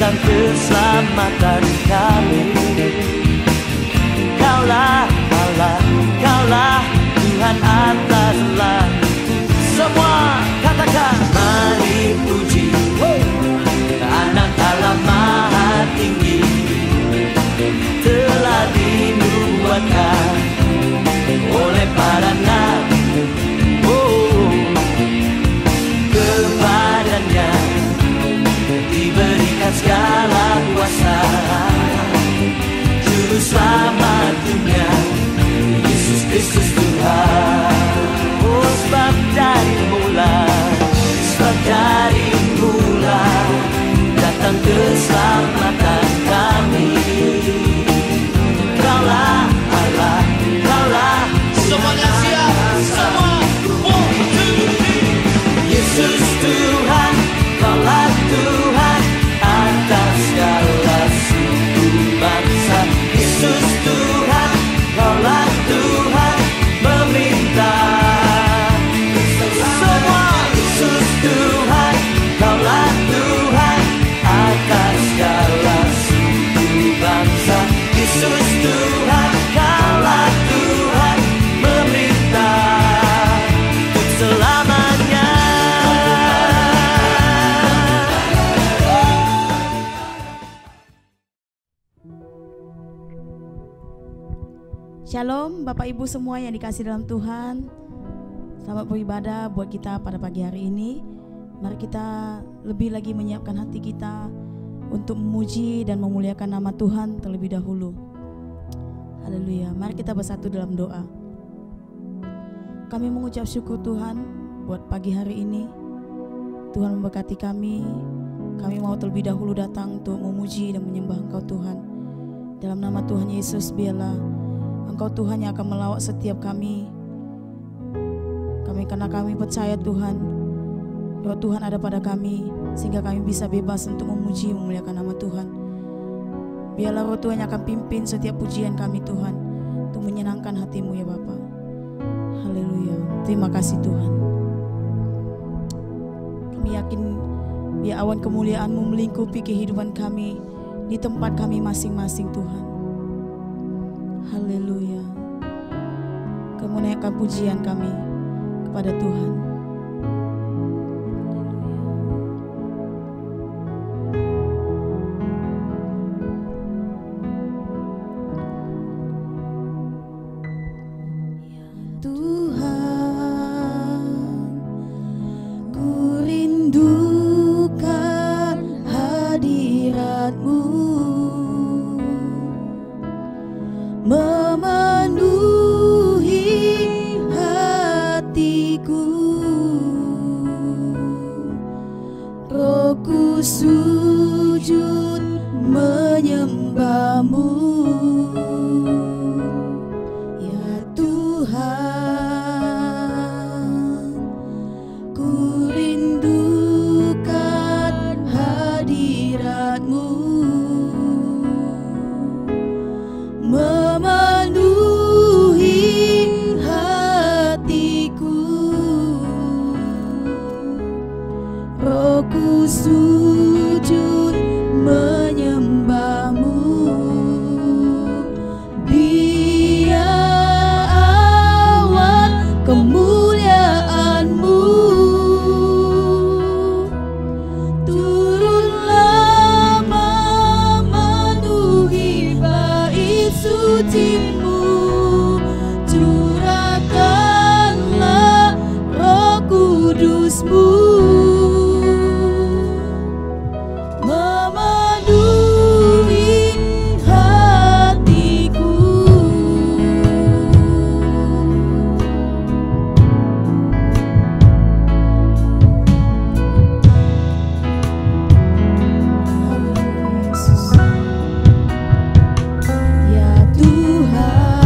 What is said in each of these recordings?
datang keselamatan kami. Kaulah Allah, Kaulah Tuhan atas langit. Semua katakan, mari puji Anak Allah Maha Tinggi, telah dinubuatkan oleh para nabi. Kepadanya diberikan segala kuasa, Juru Selamat dunia, Yesus Kristus Tuhan. Oh, sebab dari mula datang keselamatan kami. Kaulah Allah, Kaulah Semuanya siap, semua. 1, 2, 3. Yesus Tuhan, Kaulah Tuhan atas segala suku bangsa. Yesus Tuhan, Kaulah Tuhan meminta. Semua Yesus Tuhan, Kaulah Tuhan atas segala suku bangsa. Yesus Tuhan, Kaulah Tuhan meminta untuk selamanya. Shalom Bapak Ibu semua yang dikasih dalam Tuhan. Selamat beribadah buat kita pada pagi hari ini. Mari kita lebih lagi menyiapkan hati kita untuk memuji dan memuliakan nama Tuhan terlebih dahulu. Haleluya. Mari kita bersatu dalam doa. Kami mengucap syukur Tuhan buat pagi hari ini. Tuhan memberkati kami. Kami mau terlebih dahulu datang untuk memuji dan menyembah Engkau Tuhan. Dalam nama Tuhan Yesus, biarlah Engkau Tuhan yang akan melawat setiap kami. Karena kami percaya Tuhan, Roh Tuhan ada pada kami, sehingga kami bisa bebas untuk memuji memuliakan nama Tuhan. Biarlah Roh Tuhan yang akan pimpin setiap pujian kami Tuhan, untuk menyenangkan hati-Mu ya Bapa. Haleluya. Terima kasih Tuhan. Kami yakin biar awan kemuliaan-Mu melingkupi kehidupan kami di tempat kami masing-masing Tuhan. Haleluya. Kamu naikkan pujian kami kepada Tuhan. Ya Tuhan, ku rindukan hadirat-Mu, memenuhi hatiku. Rohku sujud menyembah-Mu, ya Tuhan. Ku rindukan hadirat-Mu, memenuhi hatiku. Rohku sujud menyembah-Mu. Biar awan kemuliaan-Mu turunlah memenuhi bait suci-Mu. Curahkanlah Roh Kudus-Mu, memenuhi hatiku. Ya Tuhan,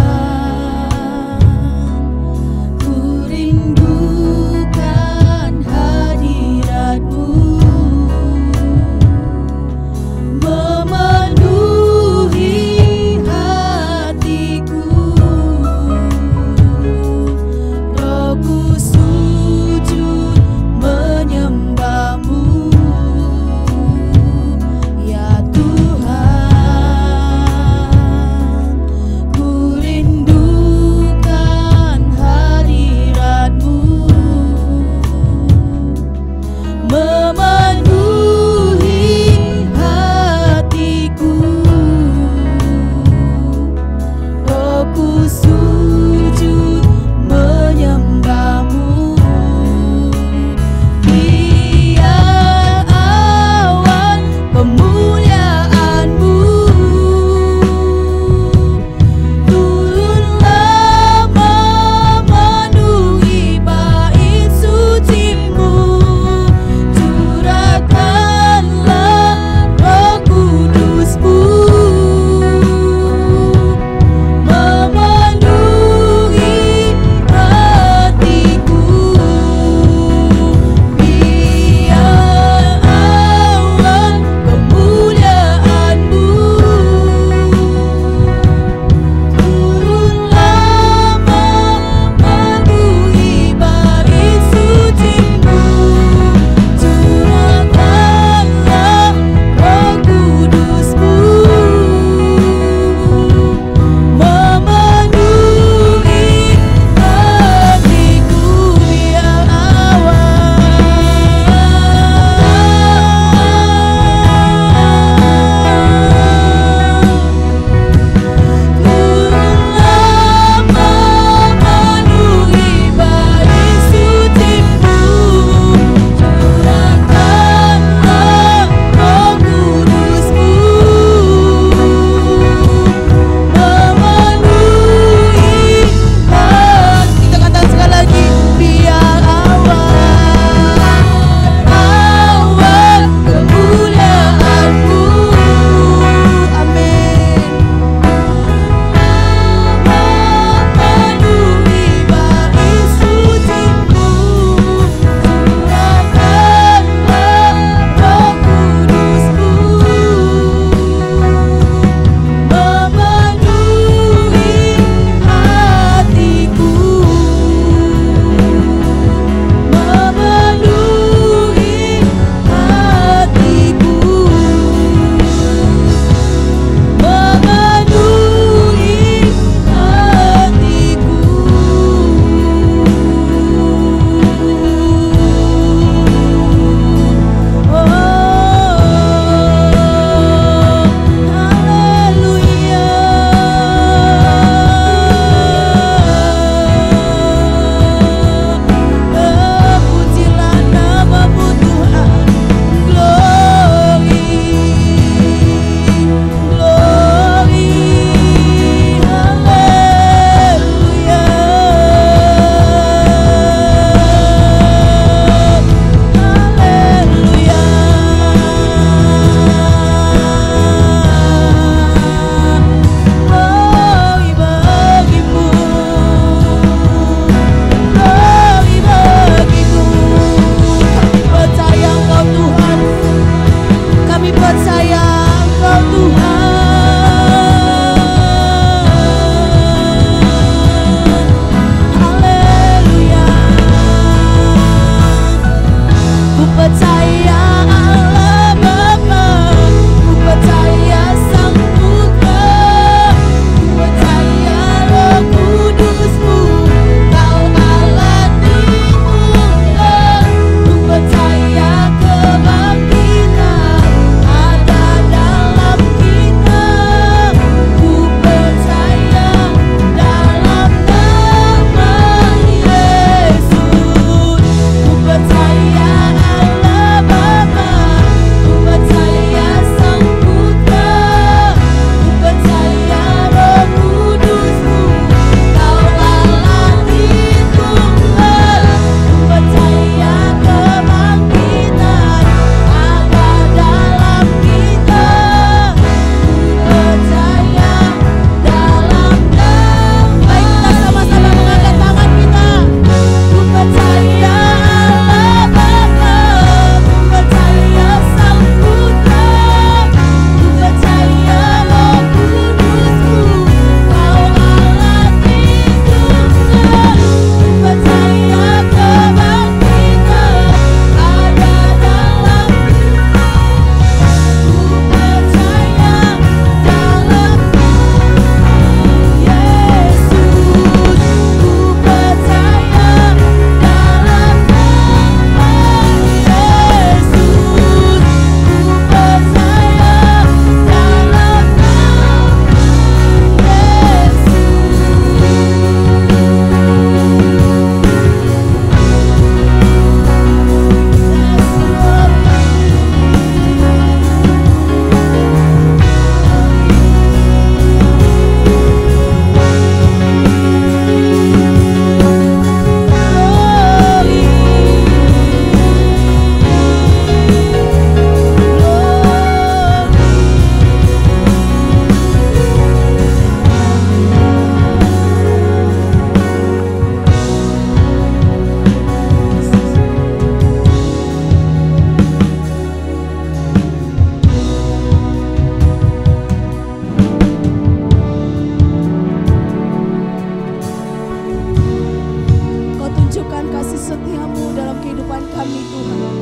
kami Tuhan.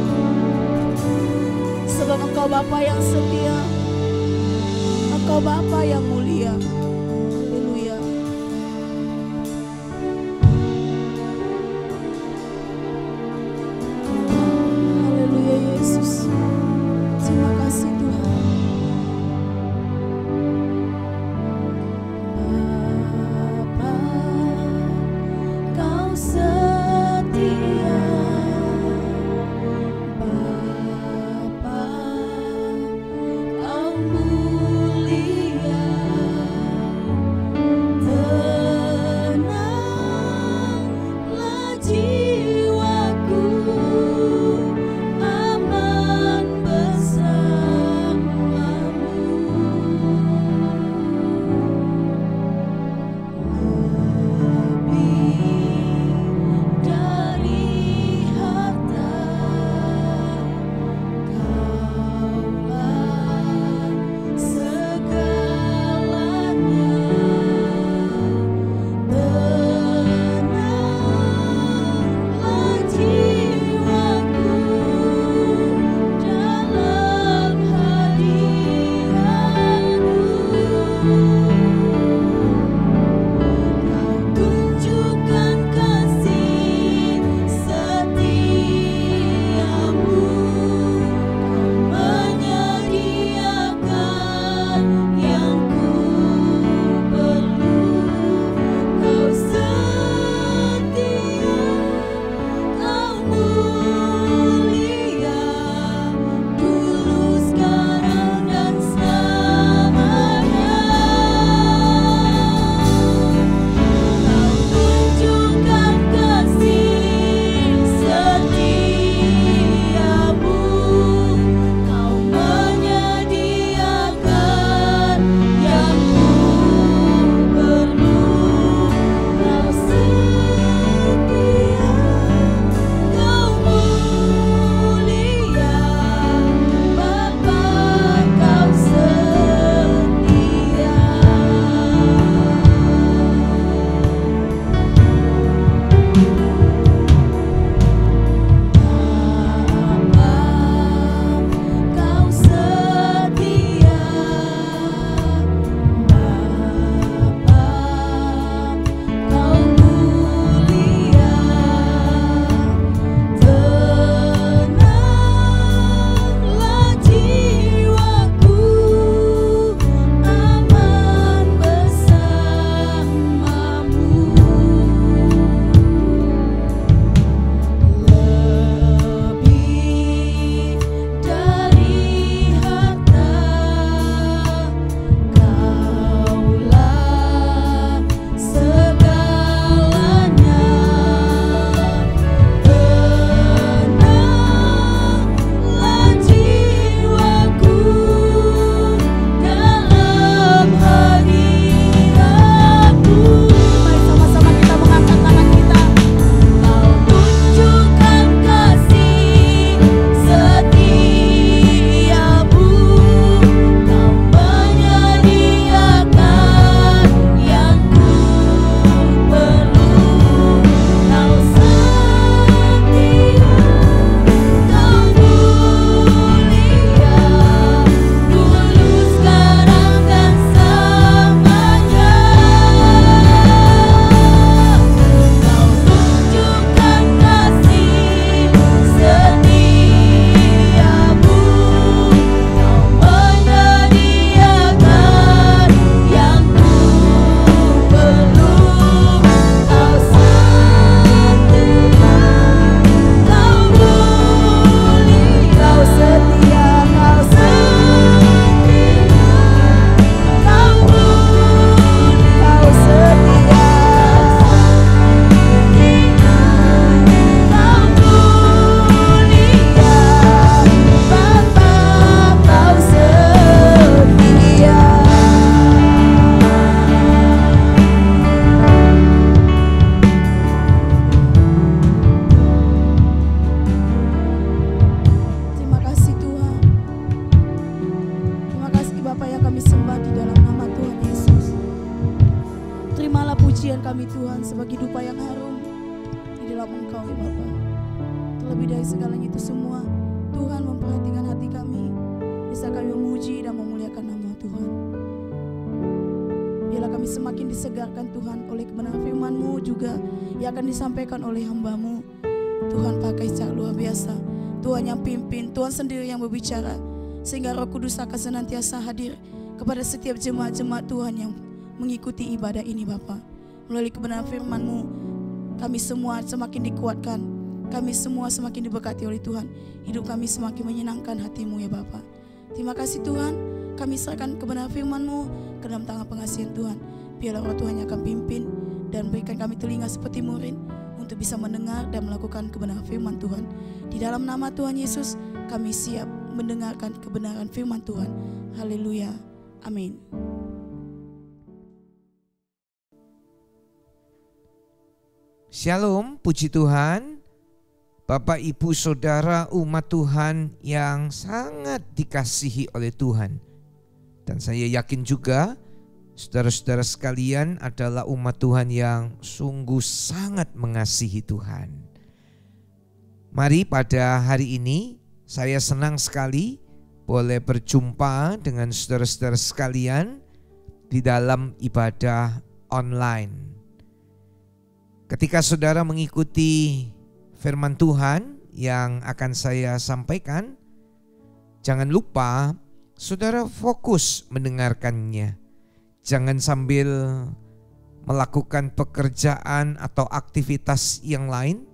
Sebab Engkau Bapa yang setia, Engkau Bapa yang mulia. Haleluya. Haleluya Yesus. Terima kasih Tuhan. Bapa, Kau setia. Bapa, Kau mulia. Tenanglah jiwaku, aman bersamamu. Lebih dari harta, Kaulah segalanya. Tenanglah jiwaku dalam hadirat-Mu. Kau tunjukkan kasih setiamu, Kau menyediakan yang ku perlu. Kau setia, Kau mulia, dulu, sekarang, dan selamanya. Kau tunjukkan kasih setiamu, Kau menyediakan yang ku perlu. Kau setia, Kau mulia, Bapa, Kau setia. Bapa, Kau setia. Bapa, Kau mulia. Tenanglah jiwaku, aman bersamamu. Lebih dari harta, Kaulah segalanya. Tenanglah jiwaku dalam hadirat-Mu. Mari sama-sama kita mengangkat tangan kita. Kau tunjukkan kasih setiamu, Kau menyediakan yang ku perlu. Kau setia, Kau mulia, dulu, sekarang, dan selamanya. Kau tunjukkan kasih setiamu, Kau menyediakan yang ku perlu. Kau setia, Kau mulia. Kau setia, Kau setia, Kau mulia. Kau setia, Kau mulia, Bapa, Kau setia. Terima kasih Tuhan. Terima kasih Bapa yang kami sembah di dalam nama Tuhan Yesus. Terimalah pujian kami Tuhan sebagai dupa yang harum di dalam Engkau ya Bapa. Terlebih dari segalanya itu semua, Tuhan memperhatikan hati kami. Bisa kami memuji dan memuliakan nama Tuhan. Biarlah kami semakin disegarkan Tuhan oleh kebenaran firman-Mu juga yang akan disampaikan oleh hamba-Mu. Tuhan pakai secara luar biasa. Tuhan yang pimpin, Tuhan sendiri yang berbicara. Sehingga Roh Kudus akan senantiasa hadir kepada setiap jemaat-jemaat Tuhan yang mengikuti ibadah ini Bapa. Melalui kebenaran firman-Mu, kami semua semakin dikuatkan. Kami semua semakin diberkati oleh Tuhan. Hidup kami semakin menyenangkan hati-Mu ya Bapa. Terima kasih Tuhan. Kami serahkan kebenaran firman-Mu ke dalam tangan pengasihan Tuhan. Biarlah Roh Tuhan yang akan pimpin dan berikan kami telinga seperti murid untuk bisa mendengar dan melakukan kebenaran firman Tuhan. Di dalam nama Tuhan Yesus, kami siap mendengarkan kebenaran firman Tuhan. Haleluya. Amin. Shalom, puji Tuhan. Bapak, Ibu, Saudara, umat Tuhan yang sangat dikasihi oleh Tuhan. Dan saya yakin juga saudara-saudara sekalian adalah umat Tuhan yang sungguh sangat mengasihi Tuhan. Mari pada hari ini saya senang sekali boleh berjumpa dengan saudara-saudara sekalian di dalam ibadah online. Ketika saudara mengikuti firman Tuhan yang akan saya sampaikan, jangan lupa saudara fokus mendengarkannya. Jangan sambil melakukan pekerjaan atau aktivitas yang lain.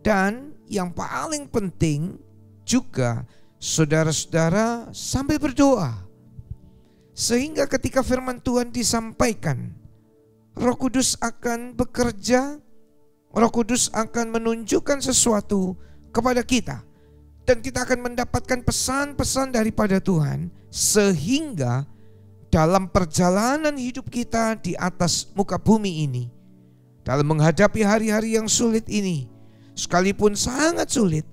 Dan yang paling penting juga saudara-saudara sambil berdoa. Sehingga ketika firman Tuhan disampaikan, Roh Kudus akan bekerja, Roh Kudus akan menunjukkan sesuatu kepada kita. Dan kita akan mendapatkan pesan-pesan daripada Tuhan. Sehingga dalam perjalanan hidup kita di atas muka bumi ini, dalam menghadapi hari-hari yang sulit ini, sekalipun sangat sulit,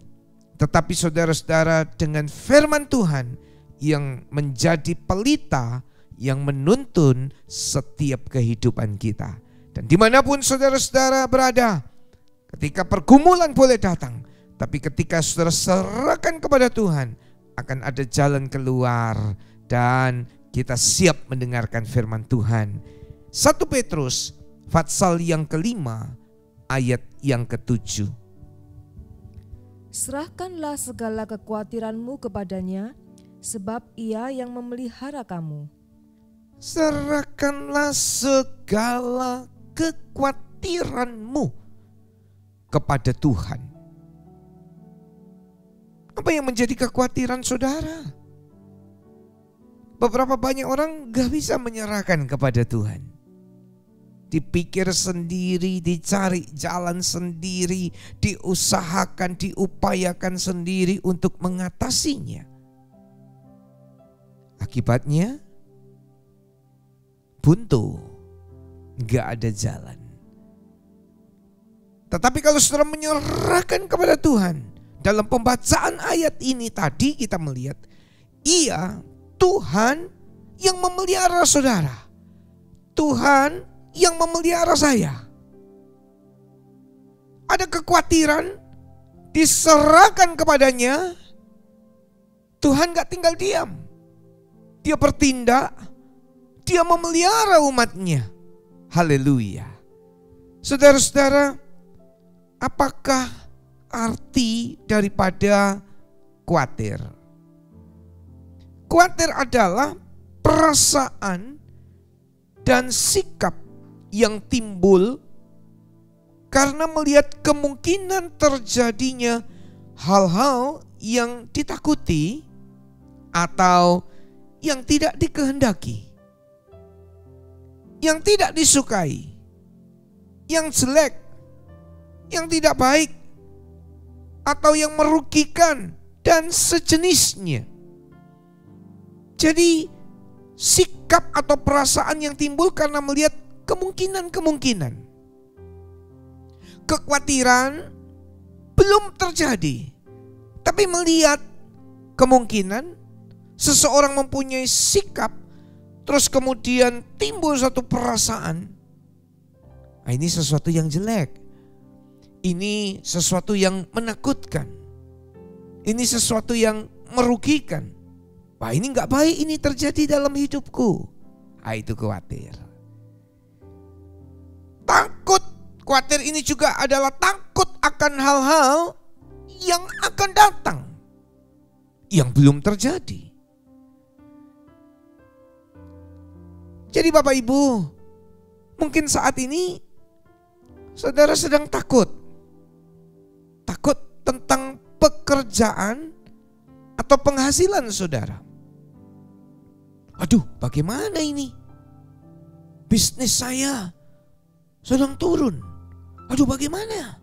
tetapi saudara-saudara dengan firman Tuhan yang menjadi pelita yang menuntun setiap kehidupan kita. Dan dimanapun saudara-saudara berada, ketika pergumulan boleh datang, tapi ketika saudara serahkan kepada Tuhan, akan ada jalan keluar dan kita siap mendengarkan firman Tuhan. 1 Petrus pasal yang kelima ayat yang ke-7. Serahkanlah segala kekhawatiranmu kepadanya, sebab Ia yang memelihara kamu. Serahkanlah segala kekhawatiranmu kepada Tuhan. Apa yang menjadi kekhawatiran saudara? Beberapa banyak orang gak bisa menyerahkan kepada Tuhan. Dipikir sendiri, dicari jalan sendiri, diusahakan, diupayakan sendiri untuk mengatasinya. Akibatnya buntu, gak ada jalan. Tetapi kalau saudara menyerahkan kepada Tuhan, dalam pembacaan ayat ini tadi kita melihat, Ia Tuhan yang memelihara saudara. Tuhan yang memelihara saya. Ada kekhawatiran, diserahkan kepadanya, Tuhan gak tinggal diam. Dia bertindak, Dia memelihara umatnya. Haleluya. Saudara-saudara, apakah arti daripada khawatir? Khawatir adalah perasaan dan sikap yang timbul karena melihat kemungkinan terjadinya hal-hal yang ditakuti atau yang tidak dikehendaki, yang tidak disukai, yang jelek, yang tidak baik, atau yang merugikan dan sejenisnya. Jadi sikap atau perasaan yang timbul karena melihat kemungkinan-kemungkinan. Kekhawatiran belum terjadi, tapi melihat kemungkinan seseorang mempunyai sikap, terus kemudian timbul satu perasaan, ini sesuatu yang jelek, Ini sesuatu yang menakutkan. Ini sesuatu yang merugikan. Wah, ini gak baik ini terjadi dalam hidupku. Itu khawatir. Takut, khawatir ini juga adalah takut akan hal-hal yang akan datang, yang belum terjadi. Jadi Bapak Ibu, mungkin saat ini saudara sedang takut. Takut tentang pekerjaan atau penghasilan saudara. Aduh, bagaimana ini? Bisnis saya sedang turun. Aduh, bagaimana?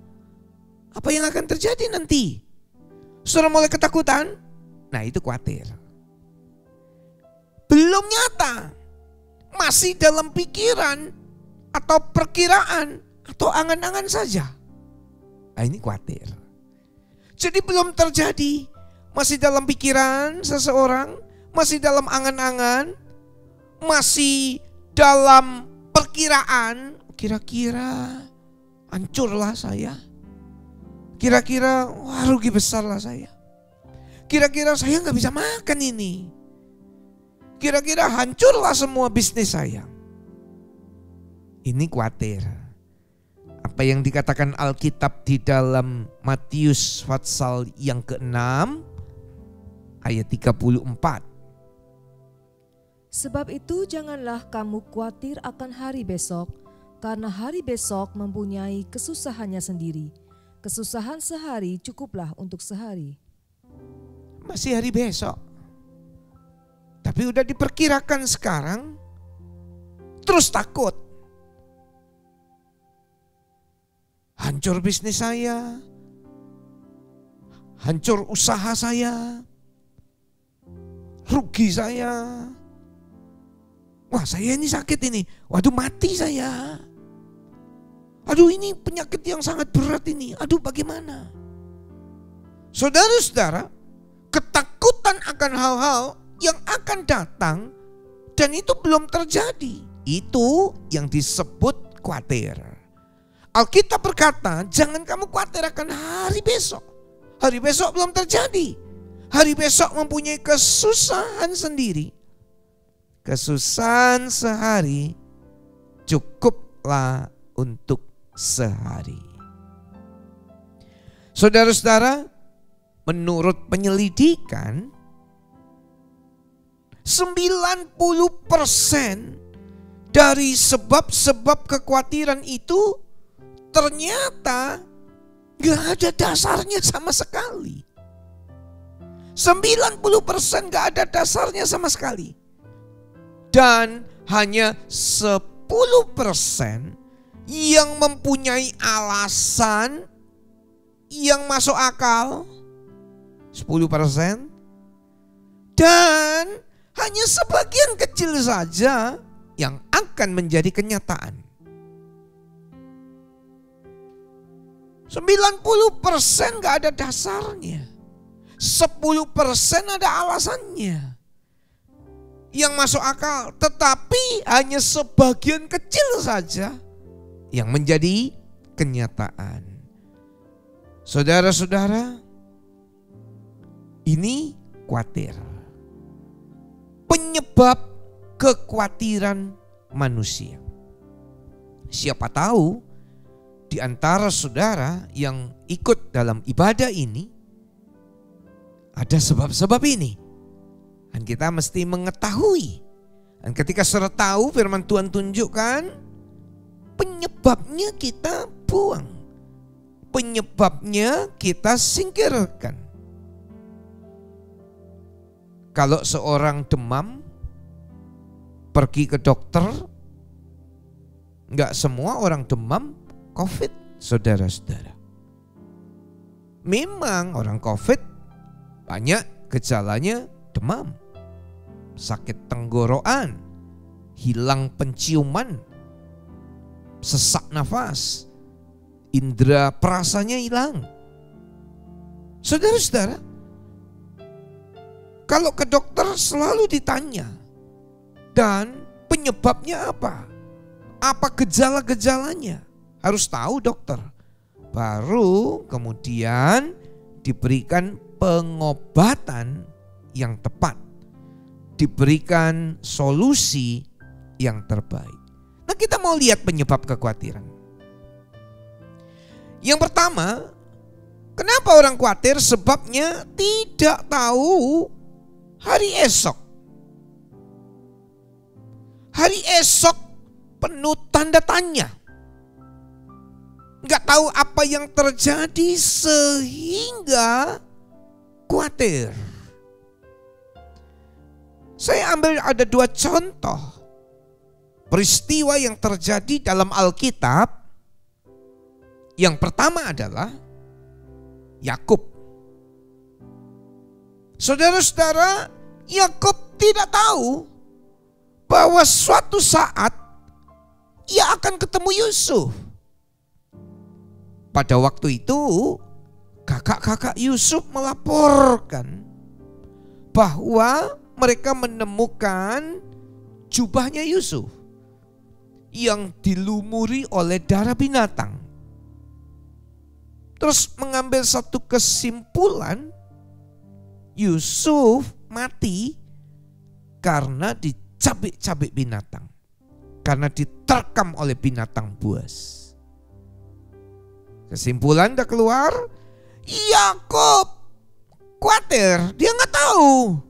Apa yang akan terjadi nanti? Saudara mulai ketakutan? Nah, itu khawatir. Belum nyata. Masih dalam pikiran atau perkiraan atau angan-angan saja. Nah, ini khawatir. Jadi belum terjadi. Masih dalam pikiran seseorang, masih dalam angan-angan, masih dalam perkiraan. Kira-kira hancurlah saya. Kira-kira wah, rugi besarlah saya. Kira-kira saya gak bisa makan ini. Kira-kira hancurlah semua bisnis saya. Ini khawatir. Apa yang dikatakan Alkitab di dalam Matius pasal yang ke-6 ayat 34. Sebab itu janganlah kamu khawatir akan hari besok, karena hari besok mempunyai kesusahannya sendiri. Kesusahan sehari cukuplah untuk sehari. Masih hari besok. Tapi udah diperkirakan sekarang, terus takut. Hancur bisnis saya, hancur usaha saya, rugi saya. Wah, saya ini sakit ini, waduh mati saya. Aduh, ini penyakit yang sangat berat ini, aduh bagaimana? Saudara-saudara, ketakutan akan hal-hal yang akan datang dan itu belum terjadi, itu yang disebut khawatir. Alkitab berkata, jangan kamu khawatir akan hari besok. Hari besok belum terjadi. Hari besok mempunyai kesusahan sendiri. Kesusahan sehari cukuplah untuk sehari. Saudara-saudara, menurut penyelidikan 90% dari sebab-sebab kekhawatiran itu ternyata gak ada dasarnya sama sekali. 90% gak ada dasarnya sama sekali. Dan hanya 10% yang mempunyai alasan yang masuk akal. 10%. Dan hanya sebagian kecil saja yang akan menjadi kenyataan. 90% gak ada dasarnya. 10% ada alasannya yang masuk akal. Tetapi hanya sebagian kecil saja yang menjadi kenyataan. Saudara-saudara, ini khawatir. Penyebab kekhawatiran manusia. Siapa tahu di antara saudara yang ikut dalam ibadah ini ada sebab-sebab ini. Dan kita mesti mengetahui. Dan ketika saudara tahu, firman Tuhan tunjukkan penyebabnya kita buang. Penyebabnya kita singkirkan. Kalau seorang demam, pergi ke dokter, enggak semua orang demam COVID, saudara-saudara. Memang orang COVID banyak gejalanya demam, sakit tenggorokan, hilang penciuman, sesak nafas, indera perasanya hilang. Saudara-saudara, kalau ke dokter selalu ditanya, dan penyebabnya apa? Apa gejala-gejalanya? Harus tahu dokter. baru kemudian diberikan pengobatan yang tepat, diberikan solusi yang terbaik. Nah, kita mau lihat penyebab kekhawatiran. Yang pertama, kenapa orang khawatir? Sebabnya tidak tahu hari esok. Hari esok penuh tanda tanya. Nggak tahu apa yang terjadi sehingga khawatir. Saya ambil ada 2 contoh peristiwa yang terjadi dalam Alkitab. Yang pertama adalah Yakub. Saudara-saudara, Yakub tidak tahu bahwa suatu saat ia akan ketemu Yusuf. Pada waktu itu kakak-kakak Yusuf melaporkan bahwa mereka menemukan jubahnya Yusuf yang dilumuri oleh darah binatang. Terus mengambil satu kesimpulan, Yusuf mati karena dicabik-cabik binatang, karena diterkam oleh binatang buas. Kesimpulan udah keluar, Yakub khawatir, dia nggak tahu.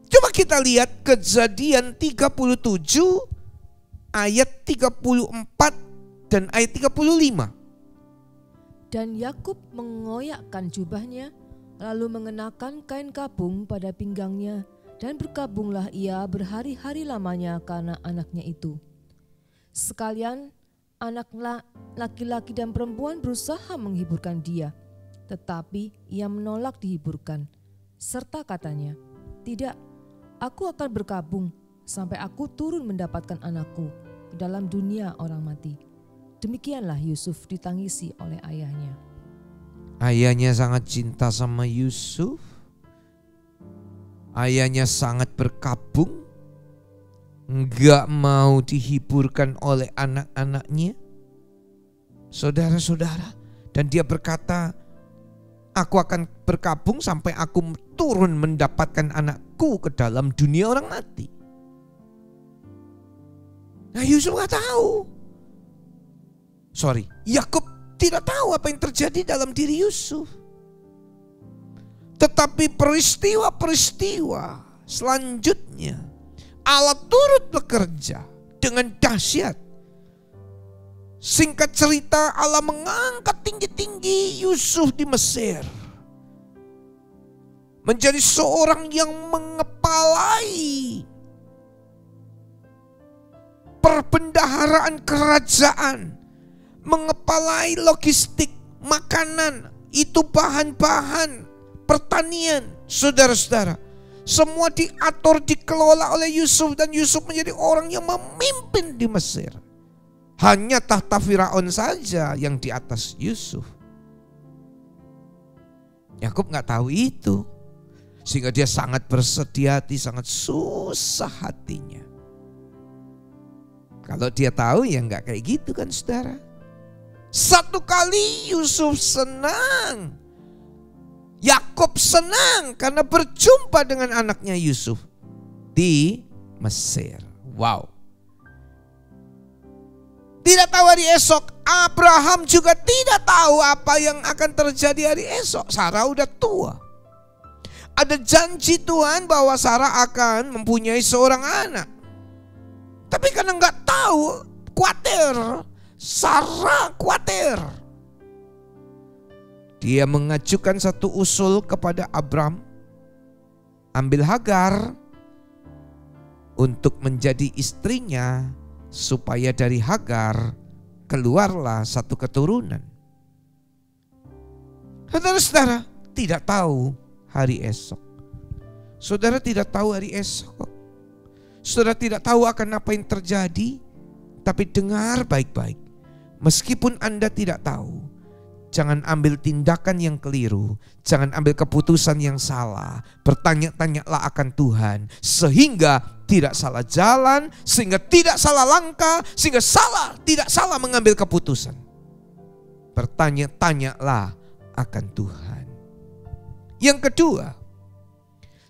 Coba kita lihat Kejadian 37 ayat 34 dan ayat 35. Dan Yakub mengoyakkan jubahnya, lalu mengenakan kain kabung pada pinggangnya, dan berkabunglah ia berhari-hari lamanya karena anaknya itu. Sekalian anak laki-laki dan perempuan berusaha menghiburkan dia, tetapi ia menolak dihiburkan, serta katanya, "Tidak, aku akan berkabung sampai aku turun mendapatkan anakku ke dalam dunia orang mati." Demikianlah Yusuf ditangisi oleh ayahnya. Ayahnya sangat cinta sama Yusuf. Ayahnya sangat berkabung, enggak mau dihiburkan oleh anak-anaknya. Saudara-saudara, dan dia berkata, "Aku akan berkabung sampai aku turun mendapatkan anakku ke dalam dunia orang mati." Nah, Yusuf gak tahu. Yakub tidak tahu apa yang terjadi dalam diri Yusuf. Tetapi peristiwa-peristiwa selanjutnya Allah turut bekerja dengan dahsyat. Singkat cerita, Allah mengangkat tinggi-tinggi Yusuf di Mesir menjadi seorang yang mengepalai perbendaharaan kerajaan, mengepalai logistik, makanan, itu bahan-bahan pertanian. Saudara-saudara, semua diatur, dikelola oleh Yusuf, dan Yusuf menjadi orang yang memimpin di Mesir. Hanya tahta Firaun saja yang di atas Yusuf. Yakub gak tahu itu, sehingga dia sangat bersedih hati, sangat susah hatinya. Kalau dia tahu ya gak kayak gitu kan, saudara. Satu kali Yusuf senang, Yakub senang karena berjumpa dengan anaknya Yusuf di Mesir. Wow. Tidak tahu hari esok. Abraham juga tidak tahu apa yang akan terjadi hari esok. Sarah udah tua. Ada janji Tuhan bahwa Sarah akan mempunyai seorang anak. Tapi karena nggak tahu, khawatir. Sarah khawatir. Dia mengajukan satu usul kepada Abram. Ambil Hagar untuk menjadi istrinya, supaya dari Hagar keluarlah satu keturunan. Saudara-saudara tidak tahu hari esok. Saudara tidak tahu hari esok. Saudara tidak tahu akan apa yang terjadi. Tapi dengar baik-baik. Meskipun Anda tidak tahu, jangan ambil tindakan yang keliru. Jangan ambil keputusan yang salah. Bertanya-tanyalah akan Tuhan, sehingga tidak salah jalan, sehingga tidak salah langkah, sehingga tidak salah mengambil keputusan. bertanya-tanyalah akan Tuhan. Yang kedua,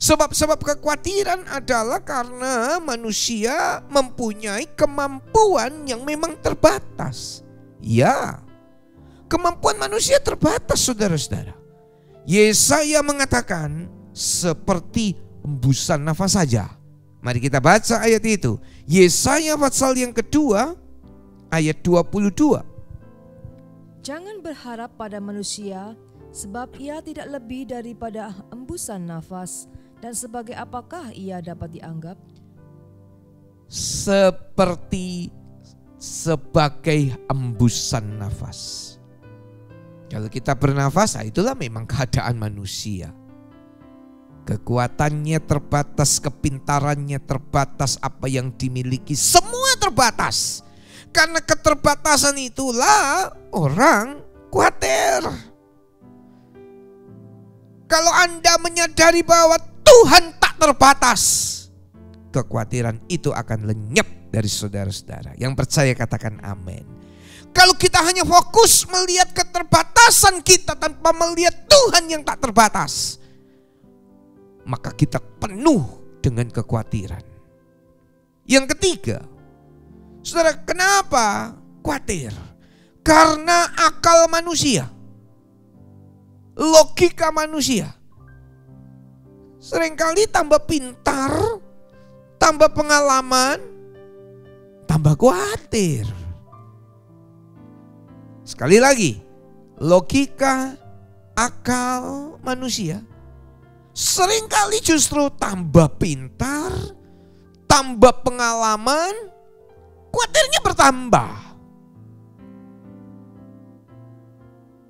sebab-sebab kekhawatiran adalah karena manusia mempunyai kemampuan yang memang terbatas. Ya, kemampuan manusia terbatas, saudara-saudara. Yesaya mengatakan seperti hembusan nafas saja. Mari kita baca ayat itu. Yesaya pasal yang kedua ayat 22. Jangan berharap pada manusia, sebab ia tidak lebih daripada embusan nafas, dan sebagai apakah ia dapat dianggap? Sebagai embusan nafas. Kalau kita bernafas, itulah memang keadaan manusia. Kekuatannya terbatas, kepintarannya terbatas, apa yang dimiliki semua terbatas. Karena keterbatasan itulah orang khawatir. Kalau Anda menyadari bahwa Tuhan tak terbatas, kekhawatiran itu akan lenyap dari saudara-saudara. Yang percaya katakan amin. Kalau kita hanya fokus melihat keterbatasan kita tanpa melihat Tuhan yang tak terbatas, maka kita penuh dengan kekhawatiran. Yang ketiga, saudara, kenapa khawatir? Karena akal manusia, logika manusia. Seringkali tambah pintar, tambah pengalaman, tambah khawatir. Sekali lagi, logika, akal manusia seringkali justru tambah pintar, tambah pengalaman, khawatirnya bertambah.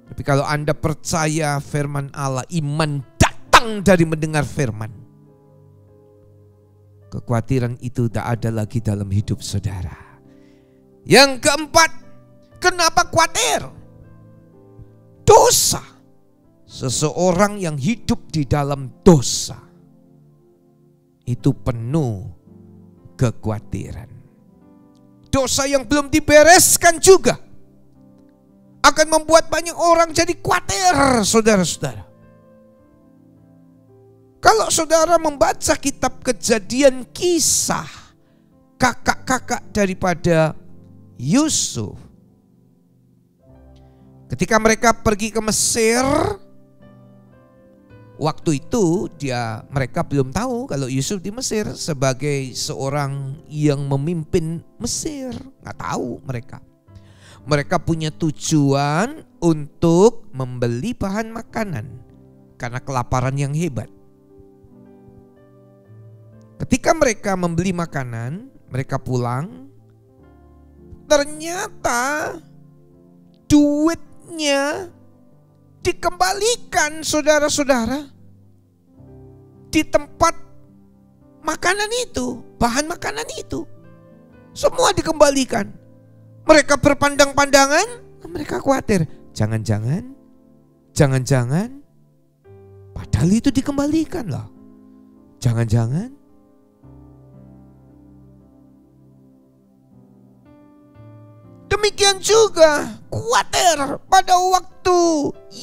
Tapi kalau Anda percaya firman Allah, iman datang dari mendengar firman. Kekhawatiran itu tak ada lagi dalam hidup saudara. Yang keempat, kenapa khawatir? Dosa. Seseorang yang hidup di dalam dosa itu penuh kekhawatiran. Dosa yang belum dibereskan juga akan membuat banyak orang jadi khawatir, saudara-saudara. Kalau saudara membaca kitab Kejadian Kisah, kakak-kakak daripada Yusuf, ketika mereka pergi ke Mesir, waktu itu mereka belum tahu kalau Yusuf di Mesir sebagai seorang yang memimpin Mesir. Nggak tahu mereka. Mereka punya tujuan untuk membeli bahan makanan karena kelaparan yang hebat. Ketika mereka membeli makanan, mereka pulang. Ternyata duitnya dikembalikan, saudara-saudara, di tempat makanan itu, bahan makanan itu. Semua dikembalikan. Mereka berpandang-pandangan, mereka khawatir. Jangan-jangan, padahal itu dikembalikan loh. Jangan-jangan. Demikian juga khawatir pada waktu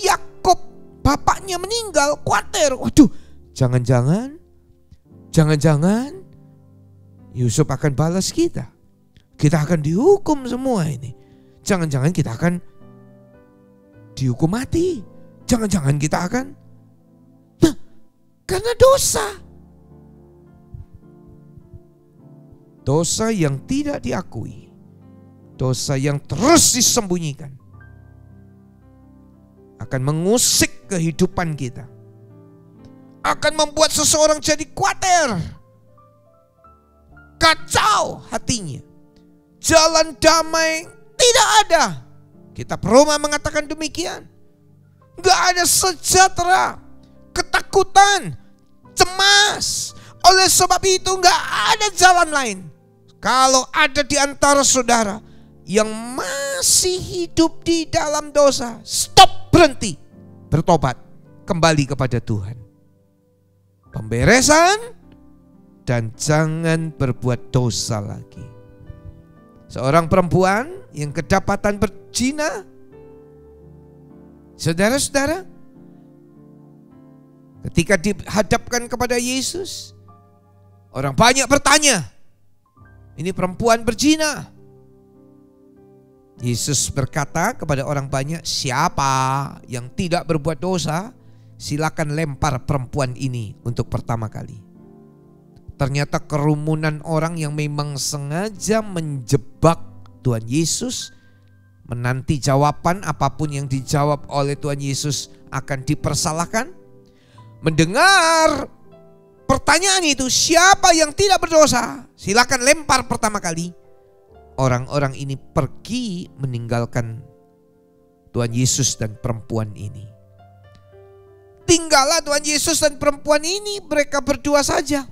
Yakub bapaknya meninggal, khawatir. Waduh, jangan-jangan Yusuf akan balas kita. Kita akan dihukum semua ini. Jangan-jangan kita akan dihukum mati. Jangan-jangan kita akan. Nah, karena dosa. Dosa yang tidak diakui. Dosa yang terus disembunyikan akan mengusik kehidupan kita. Akan membuat seseorang jadi khawatir. Kacau hatinya. Jalan damai tidak ada. Kitab Roma mengatakan demikian. Gak ada sejahtera, ketakutan, cemas. Oleh sebab itu gak ada jalan lain. Kalau ada di antara saudara yang masih hidup di dalam dosa, stop, berhenti, bertobat, kembali kepada Tuhan. Pemberesan dan jangan berbuat dosa lagi. Seorang perempuan yang kedapatan berzina Saudara-saudara, ketika dihadapkan kepada Yesus, orang banyak bertanya, ini perempuan berzina. Yesus berkata kepada orang banyak, siapa yang tidak berbuat dosa, silakan lempar perempuan ini untuk pertama kali. Ternyata kerumunan orang yang memang sengaja menjebak Tuhan Yesus, menanti jawaban apapun yang dijawab oleh Tuhan Yesus akan dipersalahkan. Mendengar pertanyaan itu, siapa yang tidak berdosa, silakan lempar pertama kali. Orang-orang ini pergi meninggalkan Tuhan Yesus dan perempuan ini. Tinggallah Tuhan Yesus dan perempuan ini, mereka berdua saja.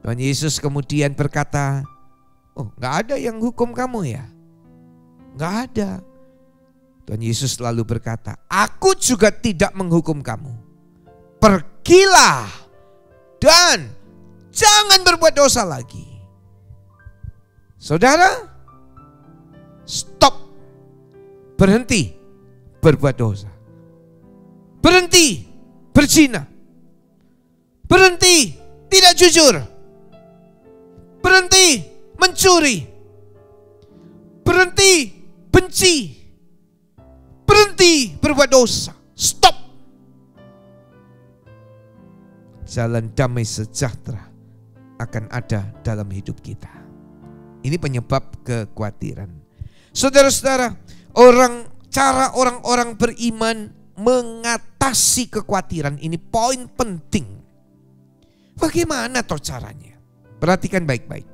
Tuhan Yesus kemudian berkata, oh, gak ada yang hukum kamu ya? Gak ada. Tuhan Yesus lalu berkata, aku juga tidak menghukum kamu. Pergilah dan jangan berbuat dosa lagi. Saudara, stop. Berhenti berbuat dosa. Berhenti berzina. Berhenti tidak jujur. Berhenti mencuri. Berhenti benci. Berhenti berbuat dosa. Stop. Jalan damai sejahtera akan ada dalam hidup kita. Ini penyebab kekhawatiran. Saudara-saudara, cara orang-orang beriman mengatasi kekhawatiran ini poin penting. Bagaimana toh caranya? Perhatikan baik-baik.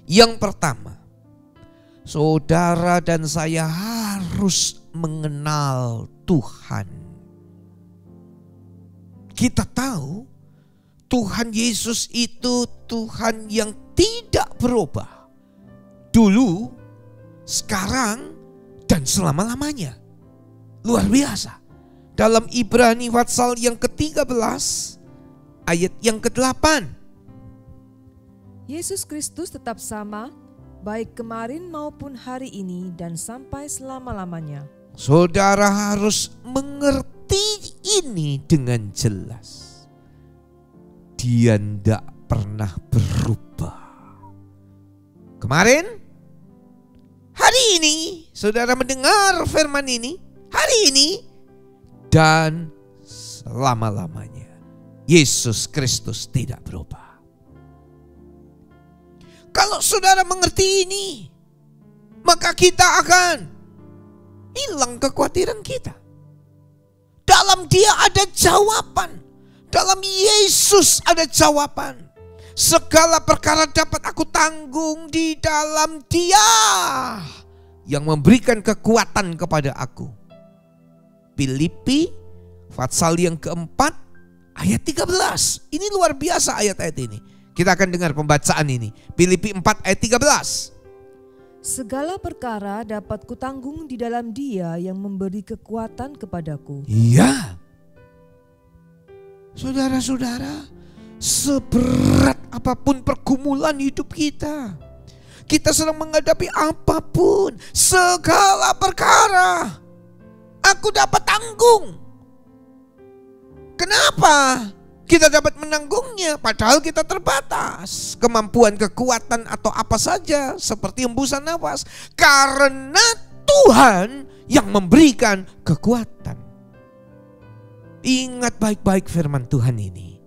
Yang pertama, saudara dan saya harus mengenal Tuhan. Kita tahu Tuhan Yesus itu Tuhan yang tidak berubah. Dulu, sekarang, dan selama-lamanya. Luar biasa. Dalam Ibrani pasal yang ke-13, ayat yang ke-8. Yesus Kristus tetap sama, baik kemarin maupun hari ini dan sampai selama-lamanya. Saudara harus mengerti ini dengan jelas. Dia tidak pernah berubah. Kemarin, hari ini, saudara mendengar firman ini, hari ini, dan selama-lamanya. Yesus Kristus tidak berubah. Kalau saudara mengerti ini, maka kita akan hilang kekhawatiran kita. Dalam Dia ada jawaban. Dalam Yesus ada jawaban. Segala perkara dapat aku tanggung di dalam Dia yang memberikan kekuatan kepada aku. Filipi pasal yang keempat ayat 13. Ini luar biasa ayat-ayat ini. Kita akan dengar pembacaan ini. Filipi 4 ayat 13. Segala perkara dapat kutanggung di dalam Dia yang memberi kekuatan kepadaku. Iya. Saudara-saudara, seberat apapun pergumulan hidup kita, kita sedang menghadapi apapun, segala perkara, aku dapat tanggung. Kenapa kita dapat menanggungnya? Padahal kita terbatas kemampuan, kekuatan atau apa saja seperti hembusan nafas. Karena Tuhan yang memberikan kekuatan. Ingat baik-baik firman Tuhan ini.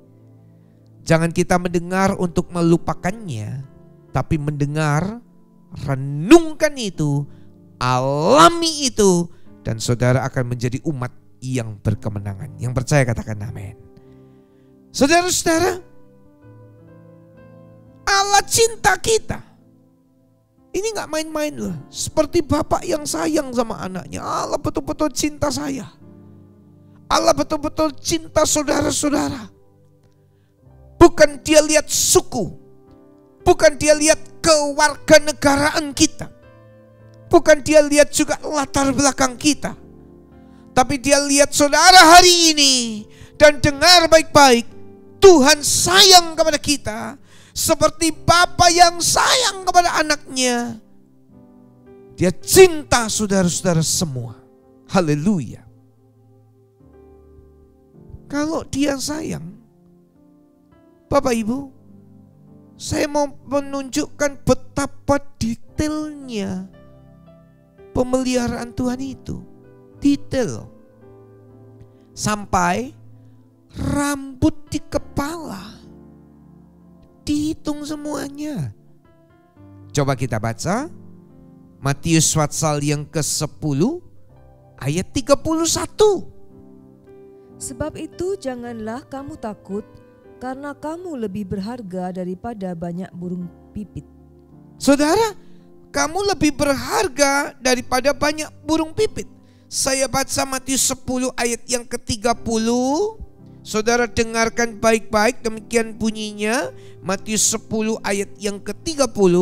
Jangan kita mendengar untuk melupakannya, tapi mendengar, renungkan itu, alami itu, dan saudara akan menjadi umat yang berkemenangan. Yang percaya katakan amin. Saudara-saudara, Allah cinta kita. Ini gak main-main loh. Seperti bapak yang sayang sama anaknya. Allah betul-betul cinta saya. Allah betul-betul cinta saudara-saudara. Bukan Dia lihat suku. Bukan Dia lihat kewarganegaraan kita. Bukan Dia lihat juga latar belakang kita. Tapi Dia lihat saudara hari ini. Dan dengar baik-baik. Tuhan sayang kepada kita. Seperti bapa yang sayang kepada anaknya. Dia cinta saudara-saudara semua. Haleluya. Kalau dia sayang, Bapak Ibu, saya mau menunjukkan betapa detailnya pemeliharaan Tuhan itu. Detail. Sampai rambut di kepala dihitung semuanya. Coba kita baca Matius pasal yang ke-10 ayat 31. Sebab itu janganlah kamu takut, karena kamu lebih berharga daripada banyak burung pipit. Saudara, kamu lebih berharga daripada banyak burung pipit. Saya baca Matius 10 ayat yang ke-30. Saudara dengarkan baik-baik, demikian bunyinya. Matius 10 ayat yang ke-30.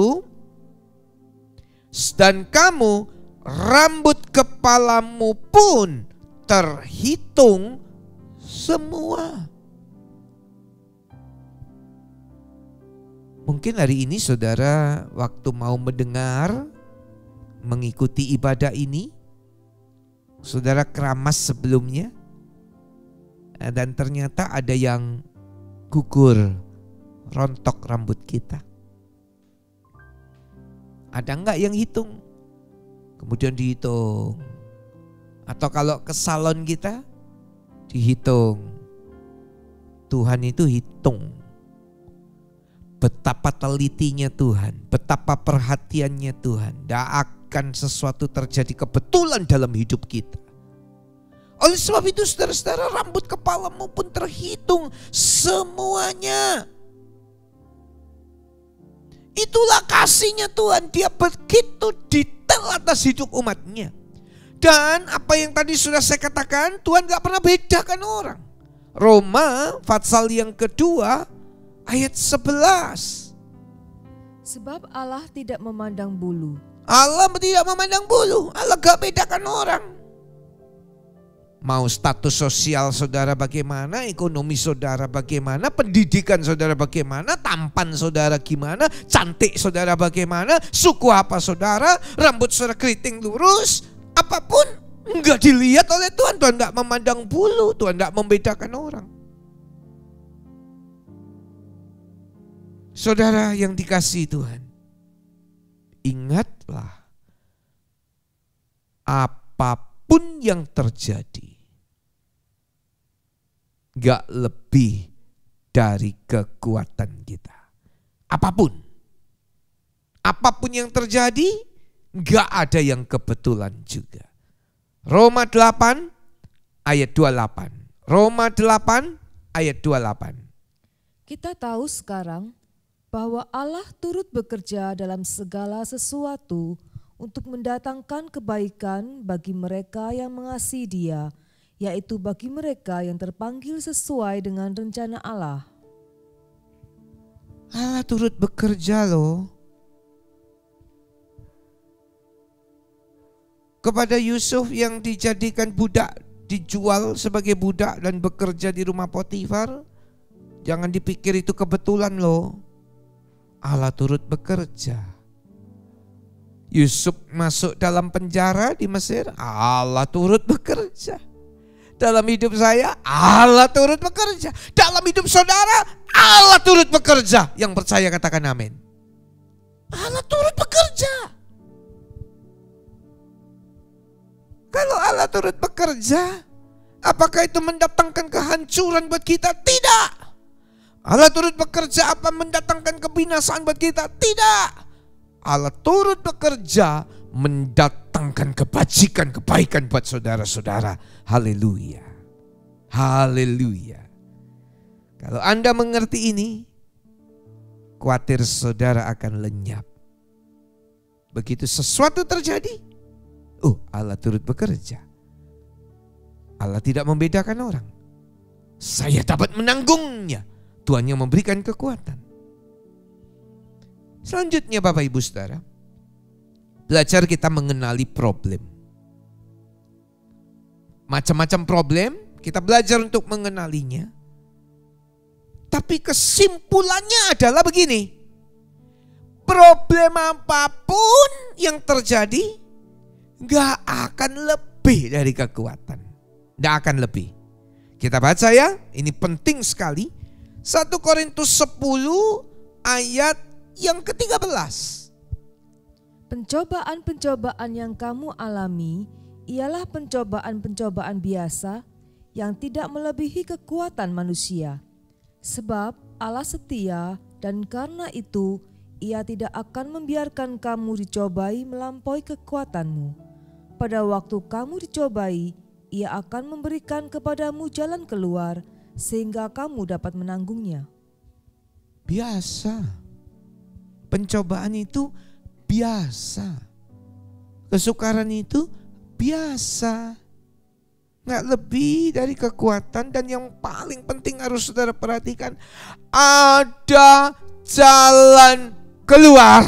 Dan kamu, rambut kepalamu pun terhitung semua. Mungkin hari ini saudara waktu mau mendengar, mengikuti ibadah ini, saudara keramas sebelumnya, dan ternyata ada yang gugur, rontok rambut kita. Ada enggak yang hitung? Kemudian dihitung. Atau kalau ke salon kita, dihitung. Tuhan itu hitung. Betapa telitinya Tuhan, betapa perhatiannya Tuhan. Tidak akan sesuatu terjadi kebetulan dalam hidup kita. Oleh sebab itu saudara-saudara, rambut kepalamu pun terhitung semuanya. Itulah kasihnya Tuhan. Dia begitu detail atas hidup umatnya. Dan apa yang tadi sudah saya katakan, Tuhan gak pernah bedakan orang. Roma pasal yang kedua ayat 11. Sebab Allah tidak memandang bulu. Allah tidak memandang bulu. Allah gak bedakan orang. Mau status sosial saudara bagaimana, ekonomi saudara bagaimana, pendidikan saudara bagaimana, tampan saudara gimana, cantik saudara bagaimana, suku apa saudara, rambut saudara keriting lurus, apapun enggak dilihat oleh Tuhan. Tuhan enggak memandang bulu, Tuhan enggak membedakan orang. Saudara yang dikasihi Tuhan, ingatlah apapun yang terjadi, gak lebih dari kekuatan kita. Apapun yang terjadi, gak ada yang kebetulan juga. Roma 8 ayat 28. Roma 8 ayat 28. Kita tahu sekarang bahwa Allah turut bekerja dalam segala sesuatu untuk mendatangkan kebaikan bagi mereka yang mengasihi Dia, yaitu bagi mereka yang terpanggil sesuai dengan rencana Allah. Allah turut bekerja loh. Kepada Yusuf yang dijadikan budak, dijual sebagai budak dan bekerja di rumah Potifar, jangan dipikir itu kebetulan loh. Allah turut bekerja. Yusuf masuk dalam penjara di Mesir, Allah turut bekerja. Dalam hidup saya, Allah turut bekerja. Dalam hidup saudara, Allah turut bekerja. Yang percaya katakan amin. Allah turut bekerja. Kalau Allah turut bekerja, apakah itu mendatangkan kehancuran buat kita? Tidak. Allah turut bekerja apa mendatangkan kebinasaan buat kita? Tidak. Allah turut bekerja mendatangkan kebajikan, kebaikan buat saudara-saudara. Haleluya. Haleluya. Kalau Anda mengerti ini, khawatir saudara akan lenyap. Begitu sesuatu terjadi, Allah turut bekerja. Allah tidak membedakan orang. Saya dapat menanggungnya. Tuhan yang memberikan kekuatan. Selanjutnya Bapak Ibu Saudara, belajar kita mengenali problem. Macam-macam problem, kita belajar untuk mengenalinya. Tapi kesimpulannya adalah begini. Problem apapun yang terjadi gak akan lepas lebih dari kekuatan. Tidak akan lebih. Kita baca ya, ini penting sekali. 1 Korintus 10 ayat yang ke-13. Pencobaan-pencobaan yang kamu alami ialah pencobaan-pencobaan biasa yang tidak melebihi kekuatan manusia. Sebab Allah setia dan karena itu Ia tidak akan membiarkan kamu dicobai melampaui kekuatanmu. Pada waktu kamu dicobai, Ia akan memberikan kepadamu jalan keluar sehingga kamu dapat menanggungnya. Biasa. Pencobaan itu biasa. Kesukaran itu biasa. Nggak lebih dari kekuatan, dan yang paling penting harus saudara perhatikan, ada jalan keluar.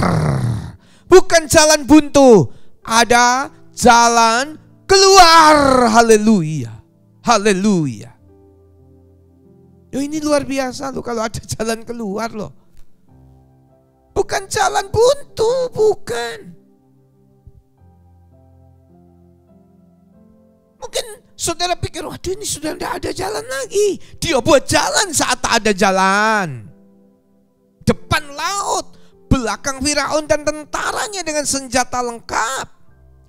Bukan jalan buntu, ada jalan keluar. Haleluya. Haleluya. Ini luar biasa loh kalau ada jalan keluar loh. Bukan jalan buntu, bukan. Mungkin saudara pikir, waduh ini sudah tidak ada jalan lagi. Dia buat jalan saat tak ada jalan. Depan laut, belakang Firaun dan tentaranya dengan senjata lengkap.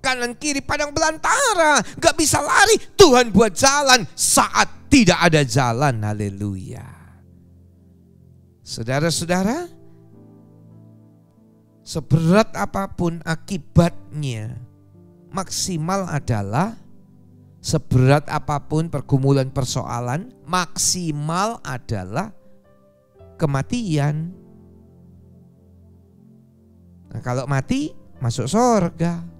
Kanan kiri padang belantara, gak bisa lari. Tuhan buat jalan saat tidak ada jalan. Haleluya. Saudara-saudara, seberat apapun akibatnya, maksimal adalah seberat apapun pergumulan persoalan, maksimal adalah kematian. Nah, kalau mati masuk surga.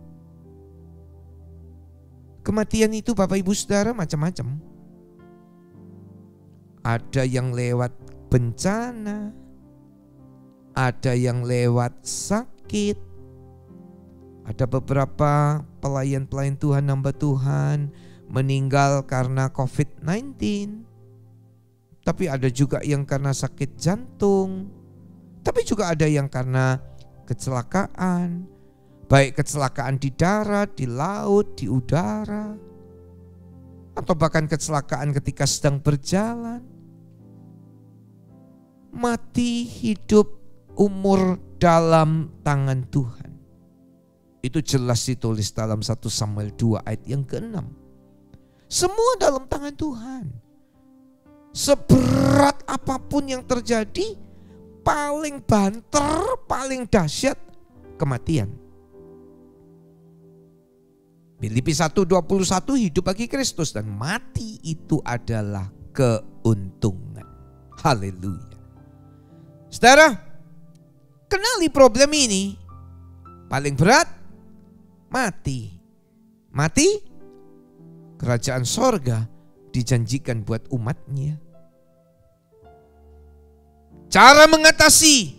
Kematian itu Bapak Ibu Saudara macam-macam. Ada yang lewat bencana, ada yang lewat sakit. Ada beberapa pelayan-pelayan Tuhan, hamba Tuhan meninggal karena COVID-19. Tapi ada juga yang karena sakit jantung. Tapi juga ada yang karena kecelakaan. Baik kecelakaan di darat, di laut, di udara. Atau bahkan kecelakaan ketika sedang berjalan. Mati, hidup, umur dalam tangan Tuhan. Itu jelas ditulis dalam 1 Samuel 2 ayat yang ke-6. Semua dalam tangan Tuhan. Seberat apapun yang terjadi, paling banter, paling dahsyat kematian. Filipi 1:21, hidup bagi Kristus dan mati itu adalah keuntungan. Haleluya. Saudara, kenali problem ini. Paling berat, mati. Mati, kerajaan sorga dijanjikan buat umatnya. Cara mengatasi